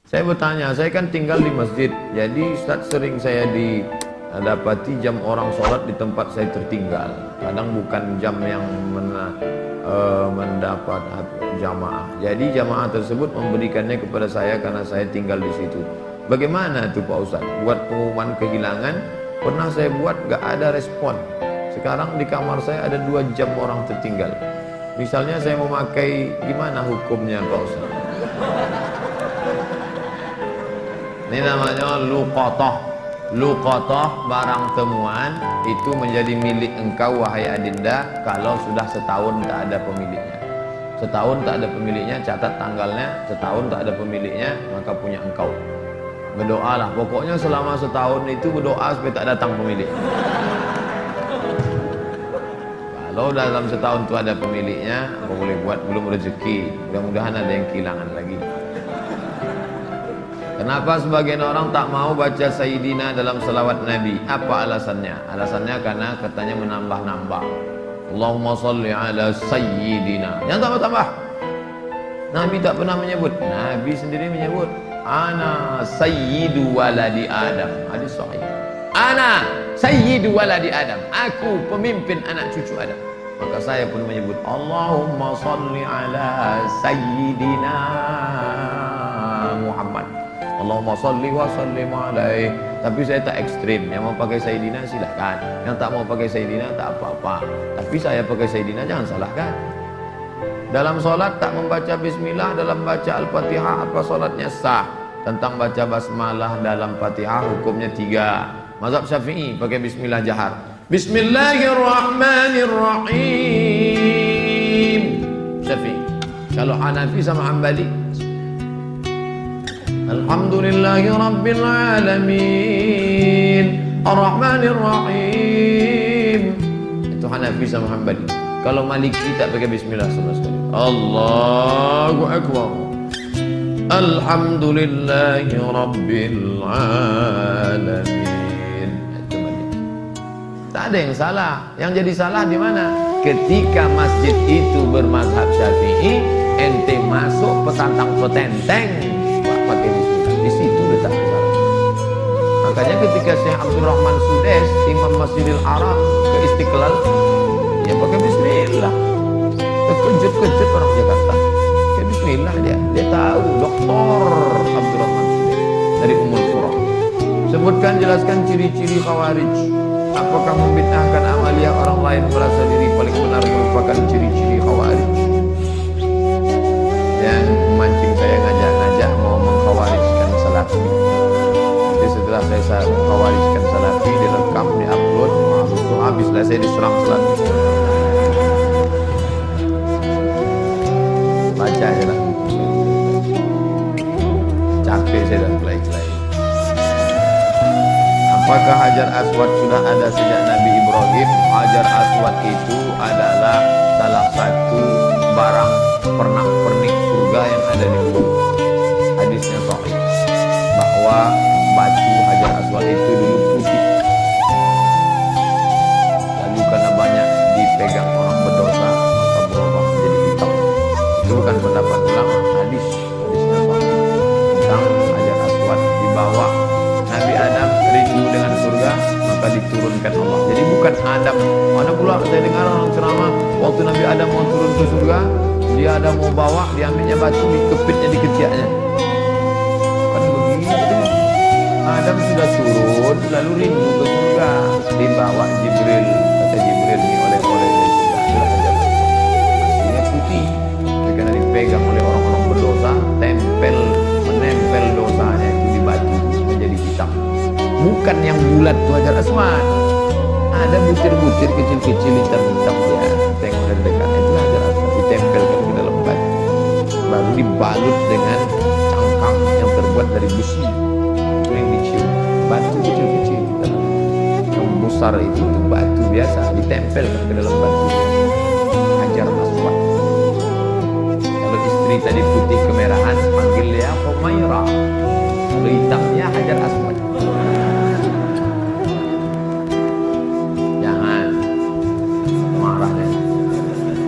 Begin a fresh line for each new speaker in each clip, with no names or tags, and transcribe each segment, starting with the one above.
Saya bertanya, saya kan tinggal di masjid, jadi Ustaz sering saya dapati jam orang sholat di tempat saya tertinggal. Kadang bukan jam yang mendapat jamaah. Jadi jamaah tersebut memberikannya kepada saya karena saya tinggal di situ. Bagaimana itu Pak Ustaz? Buat pengumuman kehilangan, pernah saya buat gak ada respon. Sekarang di kamar saya ada 2 jam orang tertinggal. Misalnya saya memakai, gimana hukumnya Pak Ustaz? Ini namanya luqatah. Luqatah, barang temuan itu menjadi milik engkau wahai adinda kalau sudah setahun tak ada pemiliknya. Setahun tak ada pemiliknya, catat tanggalnya. Setahun tak ada pemiliknya, maka punya engkau. Berdoalah, pokoknya selama setahun itu berdoa supaya tak datang pemilik. Kalau dalam setahun itu ada pemiliknya, apa boleh buat, belum rezeki. Mudah-mudahan ada yang kehilangan lagi. Kenapa sebagian orang tak mau baca Sayyidina dalam salawat Nabi? Apa alasannya? Alasannya karena katanya menambah-nambah. Allahumma salli ala Sayyidina. Yang tambah-tambah. Nabi tak pernah menyebut. Nabi sendiri menyebut. Ana Sayyidu waladi Adam. Hadis sahih. Ana Sayyidu waladi Adam. Aku pemimpin anak cucu Adam. Maka saya pun menyebut. Allahumma salli ala Sayyidina Muhammad. Allahumma salli wa sallim alaih. Tapi saya tak ekstrim. Yang mau pakai Sayyidina silakan. Yang tak mau pakai Sayyidina tak apa-apa. Tapi saya pakai Sayyidina jangan salahkan. Dalam solat tak membaca bismillah dalam baca al-fatihah, apa solatnya sah? Tentang baca basmalah dalam fatihah hukumnya 3. Mazhab Syafi'i pakai bismillah jahar. Bismillahirrahmanirrahim. Syafi'i. Kalau Hanafi sama Hambali, Alhamdulillahi Rabbil Alamin Ar-Rahmanir-Rahim. Itu Hanafi sama Hanbali. Kalau Maliki tak pakai bismillah sama sekali. Allahu Akbar. Alhamdulillahi Rabbil Alamin. Itu Maliki. Tak ada yang salah. Yang jadi salah di mana? Ketika masjid itu bermazhab Syafi'i, ente masuk pesantang petenteng pakai bismillah, di situ letak kesalahan. Makanya ketika Syekh Abdul Rahman Sudes, Imam Masjidil Haram ke Istiqlal, dia pakai bismillah. Terkejut-kejut orang Jakarta. Pakai bismillah dia tahu. Doktor Abdul Rahman Sudes dari Ummul Qura. Sebutkan, jelaskan ciri-ciri Khawarij. Apakah membid'ahkan amaliyah orang lain merasa diri paling benar merupakan ciri-ciri Khawarij? Yang memancing saya ngajak-ngajak mau mengkhawarijkan salafi. Jadi setelah saya mengkhawarijkan salafi, direkam, diupload, habislah saya diserang salafi. Baca aja lah. Capek saya dah kelai-kelai. Apakah Hajar Aswad sudah ada sejak Nabi Ibrahim? Hajar Aswad itu adalah salah satu barang pernak-pernik surga yang ada di bumi. Hadisnya sahih bahwa batu Hajar Aswad itu dulu putih, lalu karena banyak dipegang orang berdosa maka berubah menjadi hitam. Itu bukan pendapat ulama, hadisnya sahih tentang Hajar Aswad. Dibawa Nabi Adam rindu dengan surga maka diturunkan Allah. Jadi bukan Adam. Mana pula saya dengar orang ceramah waktu Nabi Adam mau turun ke surga, dia ada mau bawa, diambilnya batu, dikepitnya di ketiaknya. Kan begitu. Adam sudah turun, lalu rindu ke surga, dibawa Jibril, kata Jibril ini oleh-oleh dari surga. Itulah Hajar Aswad. Aslinya putih, karena dipegang oleh orang-orang berdosa, menempel dosanya itu di batu menjadi hitam. Bukan yang bulat itu Hajar Aswad. Ada butir-butir kecil-kecil hitam-hitam ya. Tengok dari dekat, itu Hajar Aswad ditempelkan ke dalam batu, baru dibalut dengan cangkang yang terbuat dari besi. Itu yang dicium. Batu kecil-kecil. Yang besar itu batu biasa ditempelkan ke dalam batu biasa. Hajar Aswad. Kalau istri tadi putih kemerahan, panggil dia Humaira. Kalau hitamnya Hajar Aswad.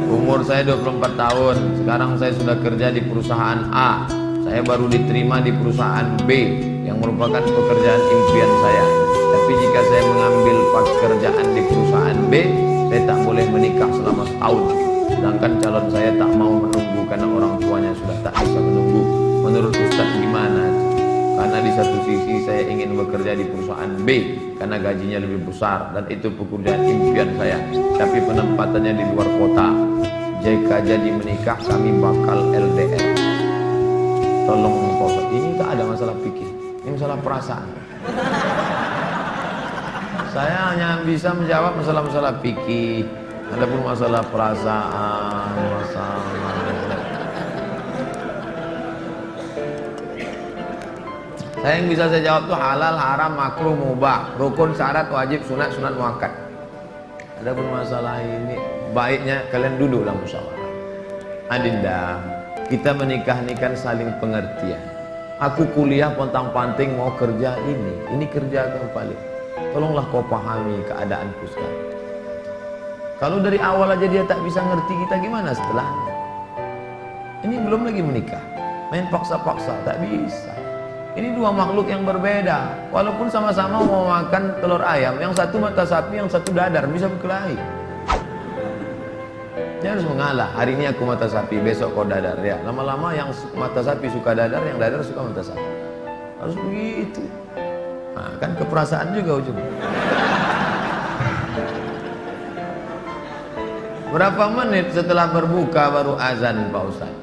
Umur saya 24 tahun. Sekarang saya sudah kerja di perusahaan A. Saya baru diterima di perusahaan B yang merupakan pekerjaan impian saya. Tapi jika saya mengambil pekerjaan di perusahaan B, saya tak boleh menikah selama setahun. Sedangkan calon saya tak mau menunggu karena orang tuanya sudah tak bisa menunggu. Menurut Ustaz gimana? Karena di satu sisi saya ingin bekerja di perusahaan B karena gajinya lebih besar dan itu pekerjaan impian saya. Tapi penempatannya di luar kota. Jika jadi menikah kami bakal LDR. Tolong Pak Ustaz, ini tak ada masalah fikih, ini masalah perasaan. Saya hanya bisa menjawab masalah-masalah fikih. Adapun masalah perasaan, saya yang bisa saya jawab tuh halal, haram, makruh, mubah, rukun, syarat, wajib, sunat, sunat muakkad. Adapun masalah ini baiknya kalian duduk dalam musyawarah. Adinda, kita menikah ini kan saling pengertian. Aku kuliah pontang-panting mau kerja ini kerja yang paling. Tolonglah kau pahami keadaanku sekarang. Kalau dari awal aja dia tak bisa ngerti kita, gimana setelahnya? Ini belum lagi menikah, main paksa-paksa, tak bisa. Ini dua makhluk yang berbeda. Walaupun sama-sama mau makan telur ayam, yang satu mata sapi, yang satu dadar, bisa berkelahi. Dia harus mengalah. Hari ini aku mata sapi, besok kau dadar. Ya, lama-lama yang mata sapi suka dadar, yang dadar suka mata sapi. Harus begitu. Nah, kan keperasaan juga ujungnya. Berapa menit setelah berbuka baru azan Pak Ustaz?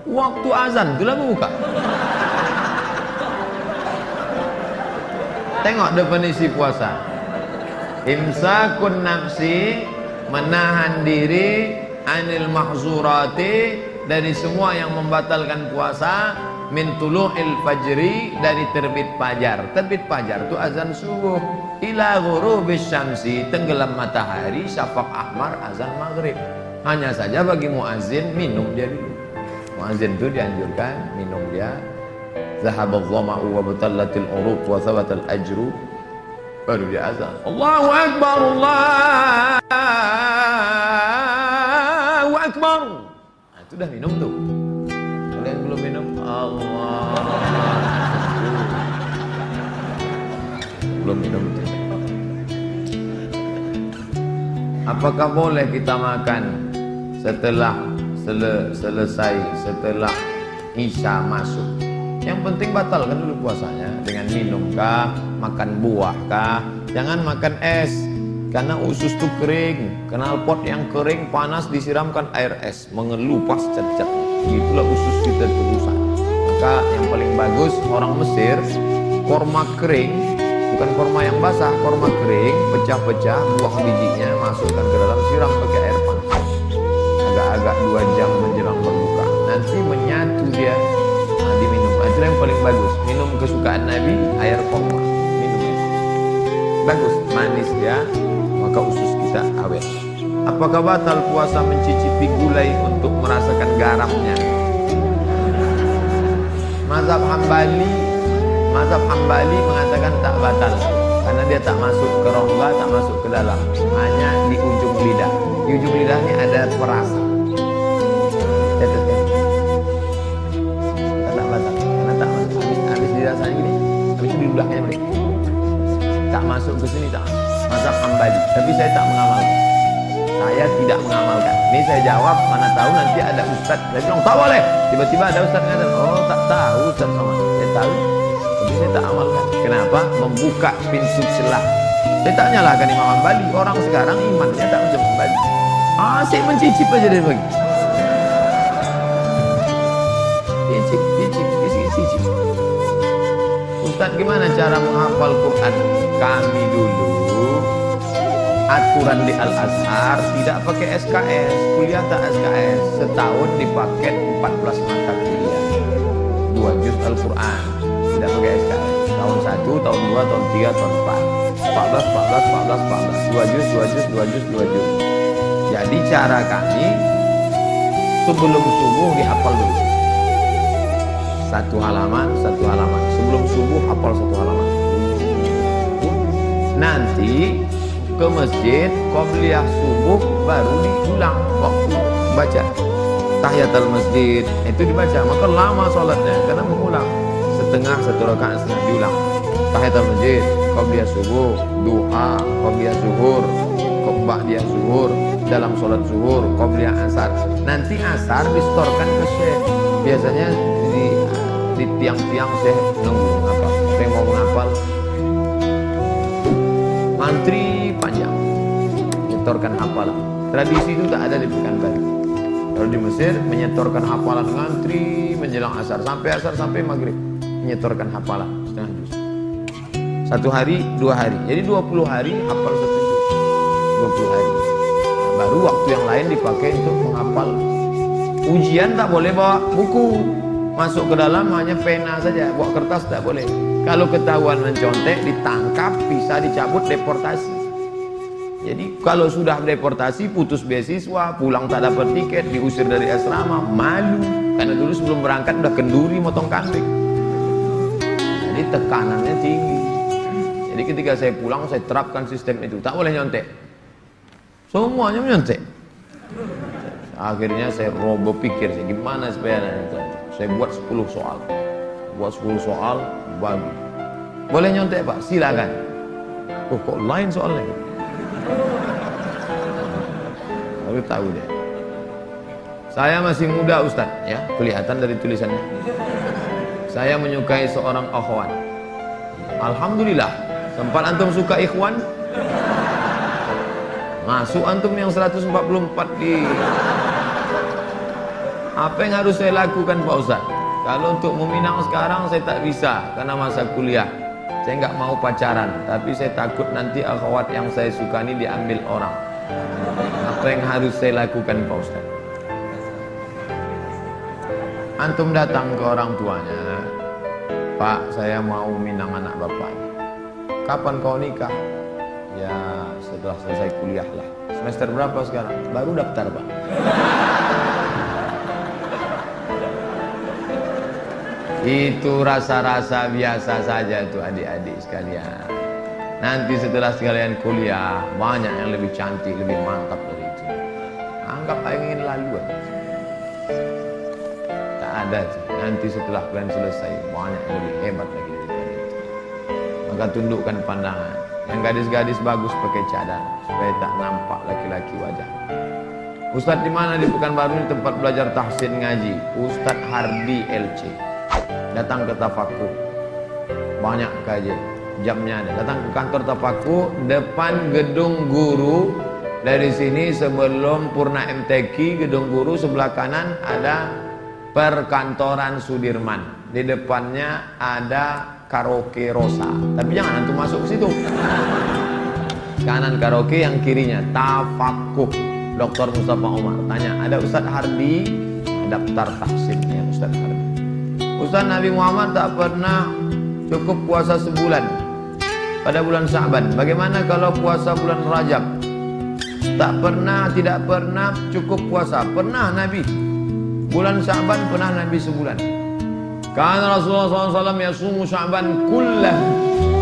Waktu azan itulah berbuka. Tengok definisi puasa. Imsakun nafsi, menahan diri anil mahzurati, dari semua yang membatalkan puasa. Min tulu'il fajri, dari terbit fajar. Terbit fajar itu azan subuh. Ila ghurubis syamsi, tenggelam matahari, syafaq ahmar, azan maghrib. Hanya saja bagi muazin minum dia dulu. Muazin itu dianjurkan minum dia. Zahabadh dhama'u wa batallatil uruq wa thabatal ajru, baru dia azan. Allahu akbar, Allahu akbar. Nah, itu dah minum tuh. Kalau yang belum minum, Allah belum minum itu. Apakah boleh kita makan setelah selesai, setelah Isya masuk? Yang penting batalkan dulu puasanya dengan minum kah, makan buah kah. Jangan makan es, karena usus itu kering. Knalpot yang kering panas disiramkan air es, mengelupas cat-cat. Itulah usus kita itu rusak. Maka yang paling bagus orang Mesir, korma kering, bukan korma yang basah, korma kering, pecah-pecah, buang bijinya, masukkan ke dalam, siram pakai air panas. Agak-agak 2 jam menjelang berbuka, nanti menyatu dia. Nah, diminum. Itu yang paling bagus. Minum kesukaan Nabi, air korma. Minum itu bagus, manis ya, maka usus kita awet. Apakah batal puasa mencicipi gulai untuk merasakan garamnya? Mazhab Hambali mengatakan tak batal, karena dia tak masuk ke rongga, tak masuk ke dalam, hanya di ujung lidah. Di ujung lidah ini ada perasa. Tak batal, karena tak masuk. Habis dirasanya gini, habis itu di belakangnya balik. Tak masuk ke sini, tak masuk. Mazhab Hambali, tapi saya tak mengamalkan. Saya tidak mengamalkan. Ini saya jawab, mana tahu nanti ada ustaz. Saya bilang tak boleh. Tiba-tiba ada ustaz ngatakan, oh tak tahu Ustaz Somad. Saya tahu, tapi saya tak amalkan. Kenapa? Membuka pintu celah. Saya tak nyalahkan Imam Hambali. Orang sekarang imannya tak macam Hambali. Asik mencicip aja dari pagi. Cicip. Ustaz, gimana cara menghafal Quran? Kami dulu aturan di Al-Azhar tidak pakai SKS, kuliah tak SKS, setahun dipakai 14 mata kuliah, 2 juz Al-Quran, tidak pakai SKS, tahun 1, tahun 2, tahun 3, tahun 4, 2 juz. Jadi cara kami sebelum subuh dihafal dulu, 1 halaman, sebelum subuh hafal 1 halaman, nanti ke masjid, qobliyah subuh baru diulang waktu baca. tahiyatul masjid itu dibaca, maka lama sholatnya karena mengulang setengah, satu rakaat setengah diulang. Tahiyatul masjid, qabliyah subuh, duha, qabliyah zuhur, ba'diyah zuhur, dalam sholat zuhur, qabliyah asar. Nanti asar distorkan ke syekh. Biasanya di tiang-tiang syekh nunggu apa? Saya mau menghafal, mantri panjang, menyetorkan hafalan. Tradisi itu tak ada di Pekanbaru. Kalau di Mesir menyetorkan hafalan ngantri menjelang asar sampai maghrib, menyetorkan hafalan setengah juz. 1 hari 2 hari, jadi 20 hari hafal 1 juz. 20 hari. Nah, baru waktu yang lain dipakai untuk menghafal. Ujian tak boleh bawa buku, masuk ke dalam hanya pena saja, bawa kertas tak boleh. Kalau ketahuan mencontek ditangkap, bisa dicabut, deportasi. Jadi kalau sudah deportasi, putus beasiswa, pulang tak dapat tiket, diusir dari asrama, malu. Karena dulu sebelum berangkat udah kenduri motong kambing. Jadi tekanannya tinggi. Jadi ketika saya pulang, saya terapkan sistem itu, tak boleh nyontek. Semuanya menyontek. Akhirnya saya berpikir, gimana supaya saya buat 10 soal. Buat 10 soal, bagi. Boleh nyontek Pak? Silakan. Oh kok lain soalnya? Baru tahu deh. Saya masih muda Ustaz, ya kelihatan dari tulisannya. Saya menyukai seorang akhwan. Alhamdulillah. Sempat antum suka ikhwan? Masuk antum yang 144 di. Apa yang harus saya lakukan Pak Ustaz? Kalau untuk meminang sekarang saya tak bisa karena masa kuliah. Saya nggak mau pacaran, tapi saya takut nanti akhwat yang saya suka ini diambil orang. Apa yang harus saya lakukan Pak Ustaz? Antum datang ke orang tuanya, Pak, saya mau minang anak bapak. Kapan kau nikah? Ya setelah selesai kuliah lah. Semester berapa sekarang? Baru daftar Pak. Itu rasa-rasa biasa saja tuh adik-adik sekalian. Nanti setelah sekalian kuliah, banyak yang lebih cantik, lebih mantap dari itu. Anggap ingin lalu aja. Tak ada tuh. Nanti setelah kalian selesai, banyak yang lebih hebat lagi daripada itu. Maka tundukkan pandangan. Yang gadis-gadis bagus pakai cadar supaya tak nampak laki-laki wajah. Ustadz di mana di Pekanbaru ini tempat belajar tahsin ngaji? Ustadz Hardi LC. Datang ke Tafakuh, banyak kajian, jamnya ada. Datang ke kantor Tafakuh, depan gedung guru. Dari sini sebelum Purna MTQ, gedung guru sebelah kanan ada perkantoran Sudirman. Di depannya ada karaoke Rosa. Tapi jangan antum masuk ke situ. Kanan karaoke, yang kirinya Tafakuh. Dr. Mustafa Umar. Tanya, ada Ustadz Hardi? Daftar tahsinnya Ustadz Hardi. Ustaz, Nabi Muhammad tak pernah cukup puasa sebulan pada bulan Sya'ban. Bagaimana kalau puasa bulan Rajab? Tak pernah, tidak pernah cukup puasa. Pernah Nabi. Bulan Sya'ban pernah Nabi sebulan. Karena Rasulullah SAW yasumu Sya'ban kullahu.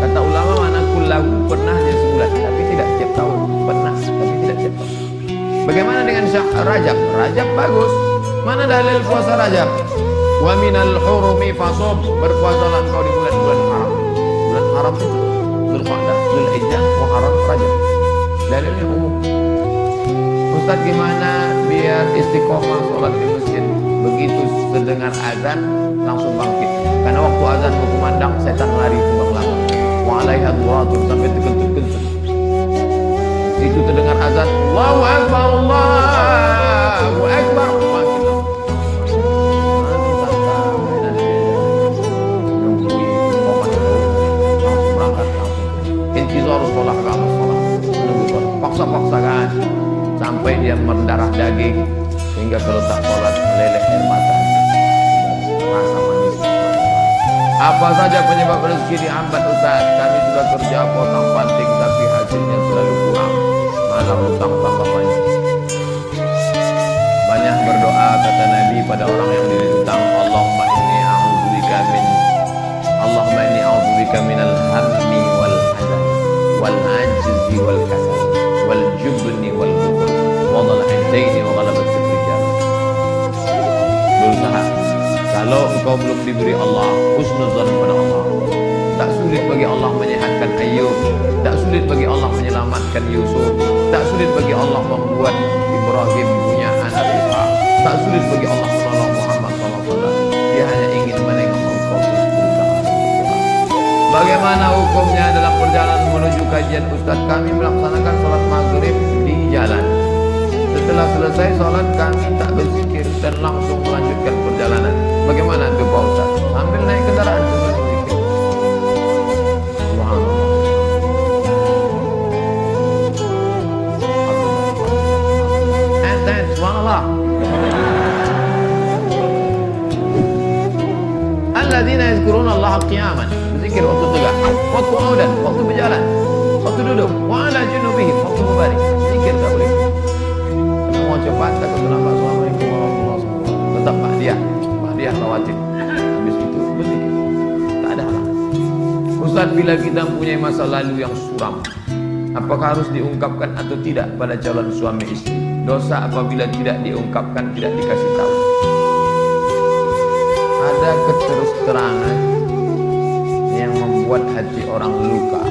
Kata ulama mana kullahu, pernah dia sebulan. Tapi tidak tiap tahun. Pernah, tapi tidak tiap tahun. Bagaimana dengan Rajab? Rajab bagus. Mana dalil puasa Rajab? Wa minal hurumi fasub, berpuasalah engkau di bulan-bulan haram. Bulan haram itu Zulqa'dah, Zulhijjah, Muharram, Rajab. Dalilnya umum. Ustaz, gimana biar istiqomah sholat di masjid? Begitu sedengar azan langsung bangkit. Karena waktu azan berkumandang setan lari tumbang langgang. Wa alaiha dhuratun, sampai terkentut-kentut. Itu terdengar azan, Allahu Akbar, Allahu Akbar. Harus sholat, kamu sholat, menunggu sholat, paksa-paksakan sampai dia mendarah daging, sehingga kalau tak sholat meleleh air mata, rasa manis. Apa saja penyebab rezeki dihambat Ustaz? Kami sudah kerja potong panting tapi hasilnya selalu kurang, malah hutang tambah banyak. Banyak berdoa kata Nabi pada orang yang dihutang, Allahumma inni a'udzubika minal hammi wal hazan wal ajzi wal kasal wal jubni wal bukhl wa dhal'id daini wa ghalabat rijal. Kalau engkau belum diberi Allah husnuzan pada Allah, tak sulit bagi Allah menyehatkan Ayub, tak sulit bagi Allah menyelamatkan Yusuf, tak sulit bagi Allah membuat Ibrahim punya anak Ishak, tak sulit bagi Allah menolong Muhammad SAW. Dia hanya ingin menengok engkau bersyukur. Bagaimana hukumnya dalam perjalanan menuju kajian Ustaz? Kami melaksanakan sholat maghrib di jalan. Setelah selesai sholat kami tak berzikir dan langsung melanjutkan perjalanan. Bagaimana itu Pak Ustaz? Sambil naik kendaraan itu berzikir. Subhanallah. Subhanallah. Alladzina yazkuruna Allah qiyaman, berzikir waktu tegak, waktu qu'udan, waktu berjalan, waktu duduk, wa ala junubihim, waktu berbaring. Zikir tak boleh. Mau cepat tak terlambat. Assalamualaikum warahmatullahi wabarakatuh. Tetap Ba'diyah rawatin. Habis itu berzikir. Tak ada halangan. Ustaz, bila kita mempunyai masa lalu yang suram, apakah harus diungkapkan atau tidak pada calon suami istri? Dosa apabila tidak diungkapkan, tidak dikasih tahu. Ada keterus-terangan yang membuat hati orang luka.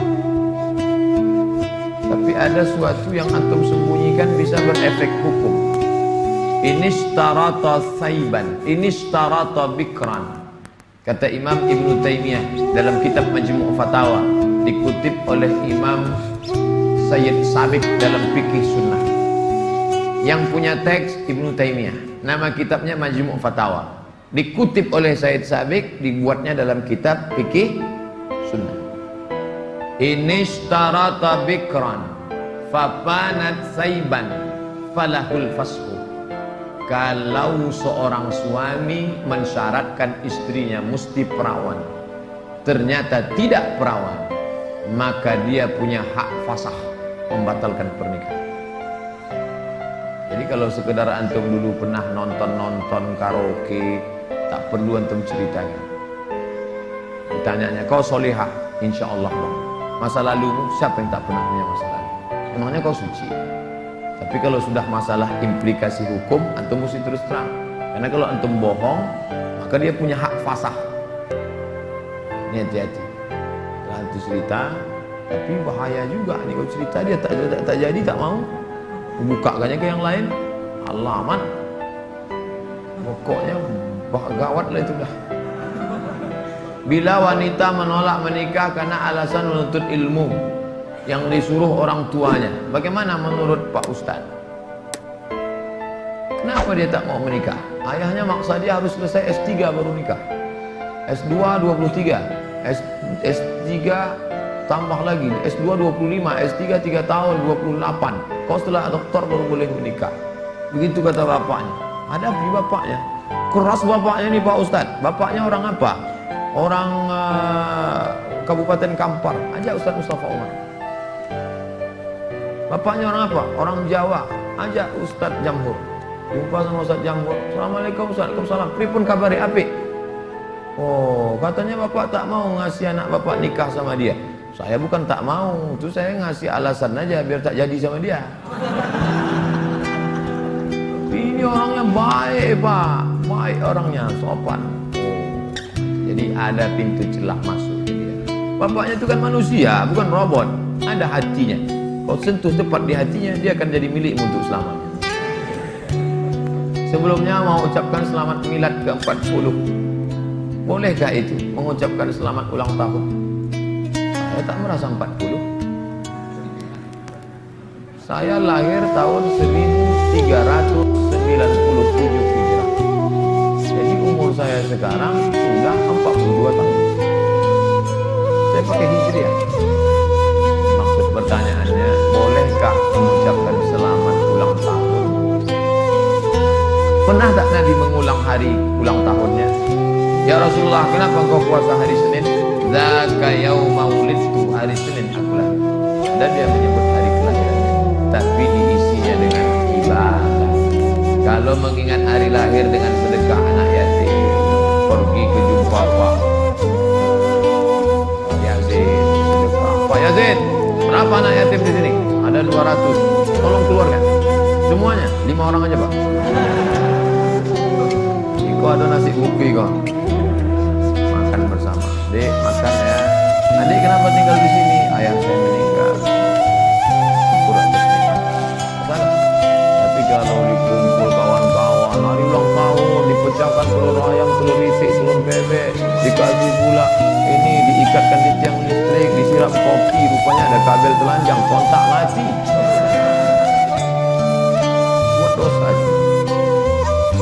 Tapi ada suatu yang antum sembunyikan bisa berefek hukum. Inishtarata saiban, inishtarata bikran. Kata Imam Ibn Taymiyah dalam kitab Majmu' Fatawa, dikutip oleh Imam Sayyid Sabiq dalam Fikih Sunnah. Yang punya teks Ibn Taymiyah, nama kitabnya Majmu' Fatawa. Dikutip oleh Sayyid Sabiq, dibuatnya dalam kitab Fikih Sunnah. Inishtarata bikran fapanat saiban falahul fashu. Kalau seorang suami mensyaratkan istrinya mesti perawan, ternyata tidak perawan, maka dia punya hak fasah membatalkan pernikahan. Jadi kalau sekedar antum dulu pernah nonton karaoke, tak perlu antum ceritakan. Ditanyanya, kau solihah? Insya Allah bang. Masa lalumu, siapa yang tak pernah punya masa lalu? Emangnya kau suci? Tapi kalau sudah masalah implikasi hukum, antum mesti terus terang. Karena kalau antum bohong, maka dia punya hak fasah. Ini hati-hati. Kalau antum cerita, tapi bahaya juga nih kalau cerita dia tak jadi, tak mau. Bukakannya ke yang lain, alamat. Pokoknya gawat lah itu dah. Bila wanita menolak menikah karena alasan menuntut ilmu yang disuruh orang tuanya, bagaimana menurut Pak Ustaz? Kenapa dia tak mau menikah? Ayahnya maksa dia harus selesai S3 baru nikah. S2 23, S3 tambah lagi, S2 25, S3 3 tahun 28. Kau setelah doktor baru boleh menikah. Begitu kata bapaknya. Ada di bapaknya. Keras bapaknya nih Pak Ustaz. Bapaknya orang apa? Orang Kabupaten Kampar. Ajak Ustaz Mustafa Umar. Bapaknya orang apa? Orang Jawa. Ajak Ustaz Jamhur. Jumpa sama Ustaz Jamhur. Assalamualaikum Ustaz. Waalaikumsalam. Pripun kabari apik? Oh, katanya bapak tak mau ngasih anak bapak nikah sama dia. Saya bukan tak mau, itu saya ngasih alasan aja biar tak jadi sama dia. Ini orangnya baik Pak, baik orangnya, sopan. Jadi ada pintu celah masuk dia. Bapaknya itu kan manusia, bukan robot. Ada hatinya. Kau sentuh tepat di hatinya, dia akan jadi milikmu untuk selamanya. Sebelumnya mau ucapkan selamat milad ke-40. Bolehkah itu mengucapkan selamat ulang tahun? Saya tak merasa 40. Saya lahir tahun 1397 Hijrah. Jadi umur saya sekarang sudah 42 tahun. Saya pakai Hijriah. Maksud pertanyaannya, bolehkah mengucapkan selamat ulang tahun? Pernah tak Nabi mengulang hari ulang tahunnya? Ya Rasulullah, kenapa engkau puasa hari Senin? Zaka yauma wulidtu, hari Senin aku lahir. Dan dia menyebut hari kelahirannya, tapi diisinya dengan ibadah. Kalau mengingat hari lahir dengan sedekah anak yatim, pergi ke jumpa Pak Yazid, sedekah. Pak Yazid, berapa anak yatim di sini? Ada 200. Tolong keluarkan semuanya, 5 orang aja Pak. kok ada nasi bukti kok. Makan bersama. Dek, makan ya. Adik kenapa tinggal di sini? Ayah saya meninggal. Kurang bernikmat. Salah. Tapi kalau dikumpul kawan-kawan, hari ulang tahun, dipecahkan telur ayam, telur itik, telur bebek, dikasih pula ini, diikatkan di tiang listrik, disiram kopi, rupanya ada kabel telanjang, kontak mati. Buat dosa aja.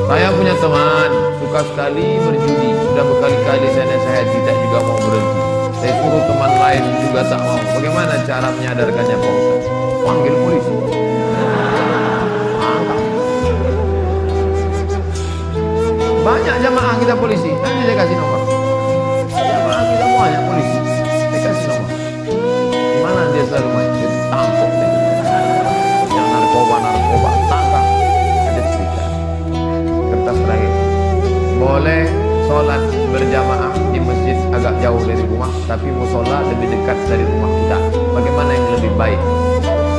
Saya punya teman, suka sekali berjudi. Sudah berkali-kali saya nasihati, tak juga mau berhenti. Saya suruh teman lain juga tak mau. Bagaimana cara menyadarkannya Pak Ustaz? Panggil polisi. Angkat. Banyak jamaah kita polisi. Nanti saya kasih nomor. Jamaah kita banyak polisi. Saya kasih nomor. Di mana dia selalu main? Dia tangkap. Yang narkoba, tangkap. Ada cerita. Kertas terakhir. Boleh sholat berjamaah di masjid agak jauh dari rumah, tapi musola lebih dekat dari rumah kita. Bagaimana yang lebih baik?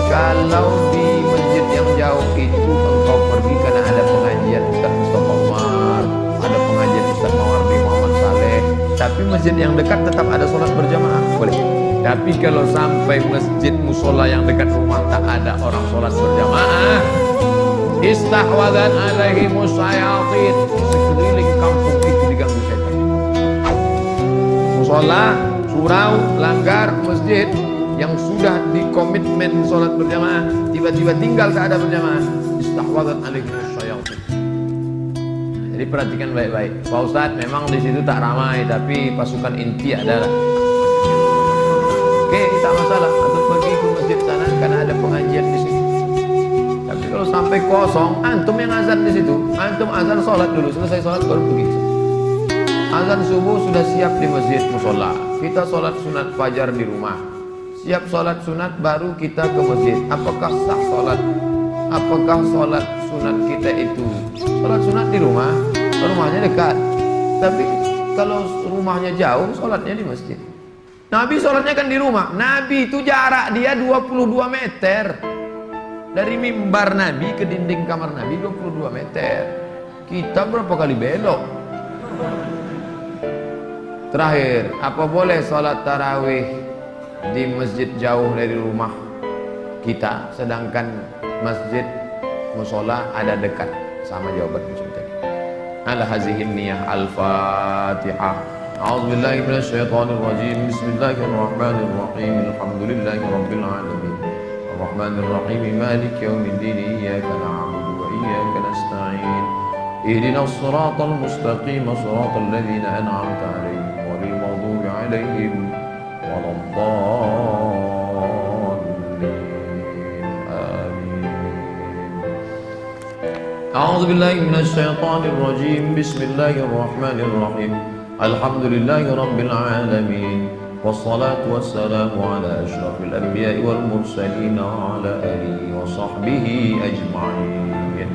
Kalau di masjid yang jauh itu engkau pergi karena ada pengajian Ustaz Mustafa Umar, ada pengajian Ustaz Mawardi Muhammad Saleh, tapi masjid yang dekat tetap ada sholat berjamaah, boleh. Tapi kalau sampai masjid musola yang dekat rumah tak ada orang sholat berjamaah, istahwadan alaihi musyayatin, sekeliling kampung itu diganggu setan. Musola, surau, langgar, masjid yang sudah dikomitmen sholat berjamaah, tiba-tiba tinggal tak ada berjamaah, istahwadan alaihi musyayatin. Jadi perhatikan baik-baik. Pak Ustadz, memang di situ tak ramai, tapi pasukan inti adalah. Oke, tak masalah. Atau pergi ke masjid sana karena ada pengajian di situ. Tapi kalau sampai kosong, antum yang azan di situ, antum azan sholat dulu, selesai sholat baru pergi. Azan subuh sudah siap di masjid musola. Kita sholat sunat fajar di rumah. Siap sholat sunat baru kita ke masjid. Apakah sah sholat? Apakah sholat sunat kita itu sholat sunat di rumah? Rumahnya dekat. Tapi kalau rumahnya jauh, sholatnya di masjid. Nabi sholatnya kan di rumah. Nabi itu jarak dia 22 meter. Dari mimbar Nabi ke dinding kamar Nabi 22 meter. Kita berapa kali belok? Terakhir, apa boleh sholat tarawih di masjid jauh dari rumah kita, sedangkan masjid musola ada dekat? Sama jawaban macam tadi. Ala hazihin niyah al-fatihah. A'udzubillahi minasyaitonir rajim. Bismillahirrahmanirrahim. Alhamdulillahi rabbil alamin. Ar-Rahmanir Rahim. Maliki yaumiddin. Iyyaka na'budu wa iyyaka nasta'in. Ihdinas siratal mustaqim. Siratal ladzina an'amta 'alaihim ghairil maghdubi 'alaihim waladdallin. Amin. A'udzu billahi minasyaitonir rajim. Bismillahirrahmanir rahim. Alhamdulillahi rabbil alamin. Wassalatu wassalamu ala asyrafil anbiya'i wal mursalin wa ala alihi wa sahbihi ajma'in.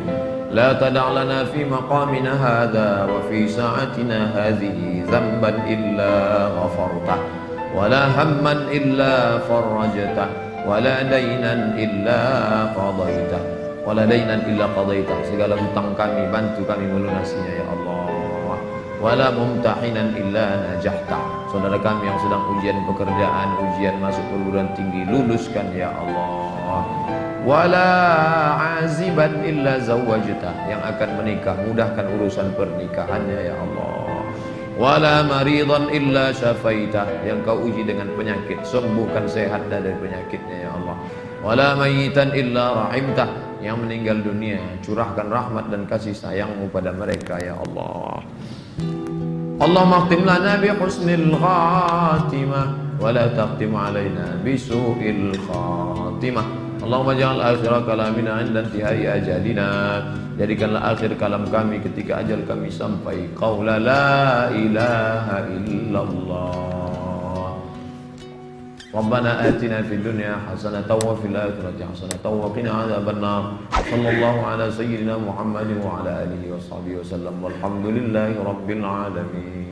La tada' lana fi maqamina hadha wa fi sa'atina hadhihi dhanban illa ghafartah wa la hamman illa farajtah wa la daynan illa qadaitah wa la daynan illa qadaitah. Segala hutang kami bantu kami melunasinya ya Allah. Wa la mumtahinan illa najahta. Saudara kami yang sedang ujian pekerjaan, ujian masuk perguruan tinggi, luluskan ya Allah. Wala aziban illa zawajta, yang akan menikah mudahkan urusan pernikahannya ya Allah. Wala maridan illa syafaita, yang kau uji dengan penyakit sembuhkan sehat dari penyakitnya ya Allah. Wala mayitan illa rahimta, yang meninggal dunia curahkan rahmat dan kasih sayangmu pada mereka ya Allah. Allahumma khtim lana bi husnil khatimah wa la taqtim alaina bi su'il khatimah. Allahumma ja'al akhir kalamina 'inda intihai ajalina. Jadikanlah akhir kalam kami ketika ajal kami sampai. Qaula la ilaha illallah. Rabbana atina fid dunya hasanatan wa fil akhirati hasanatan wa qina adzabannar. Sallallahu ala sayyidina Muhammadin wa ala alihi wa sahbihi wasallam. Walhamdulillahi rabbil alamin.